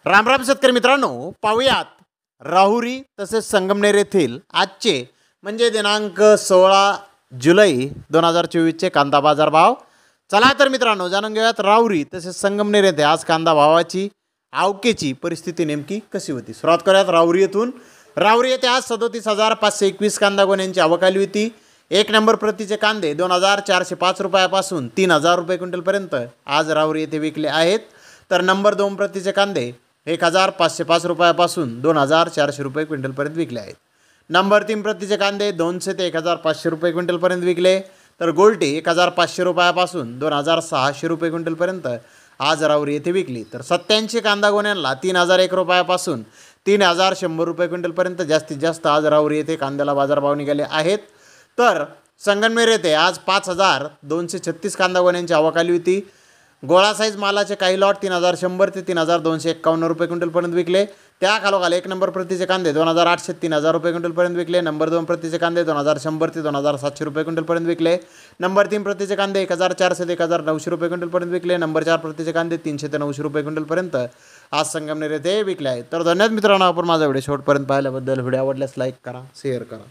राम राम शेतकरी मित्रांनो, पाहूयात राहुरी तसेच संगमनेर येथील आजचे म्हणजे दिनांक 16 जुलै 2024चे कांदा बाजार भाव. चला तर मित्रांनो, जाणून घेऊयात राहुरी तसेच संगमनेर येथे आज कांदा भावाची आवकेची परिस्थिती नेमकी कशी होती. सुरुवात करूयात राहुरी येथून. राहुरी येथे आज 37,521 कांदा गोण्यांची आवक आली होती. एक नंबर प्रतीचे कांदे 2,405 रुपयापासून 3,000 रुपये क्विंटलपर्यंत आज राहुरी येथे विकले आहेत. तर नंबर 2 प्रतीचे कांदे 1,505 रुपयापासून 2,400 रुपये क्विंटलपर्यंत विकले आहेत. नंबर 3 प्रतीचे कांदे 200 ते 1,500 रुपये क्विंटलपर्यंत विकले. तर गोल्टी 1,500 रुपयापासून 2,600 रुपये क्विंटलपर्यंत आज राहुरी येथे विकली. तर 87 कांदा गोण्यांना 3,001 रुपयापासून 3,100 रुपये क्विंटलपर्यंत जास्तीत जास्त आज राहुरी येथे कांद्याला बाजारभाव निघाले आहेत. तर संगमनेर येथे आज 5,236 कांदा गोण्यांची आवक आली होती. गोळा साईज मालाचे काही लॉट 3,100 ते 3,251 रुपये क्विंटलपर्यंत विकले. त्या खालोखाल एक नंबर प्रतीचे कांदे 2,800 ते 3,000 रुपये क्विंटलपर्यंत विकले. नंबर 2 प्रतीचे कांदे 2,100 ते 2,700 रुपये क्विंटलपर्यंत विकले. नंबर 3 प्रतीचे कांदे 1,400 ते 1,900 रुपये क्विंटलपर्यंत विकले. नंबर 4 प्रतीचे कांदे 300 ते 900 रुपये क्विंटलपर्यंत आज संगमनेर येथे विकले आहेत. तर धन्यवाद मित्रांनो, आपण माझा व्हिडिओ शेवटपर्यंत पाहिल्याबद्दल. व्हिडिओ आवडल्यास लाईक करा, शेअर करा.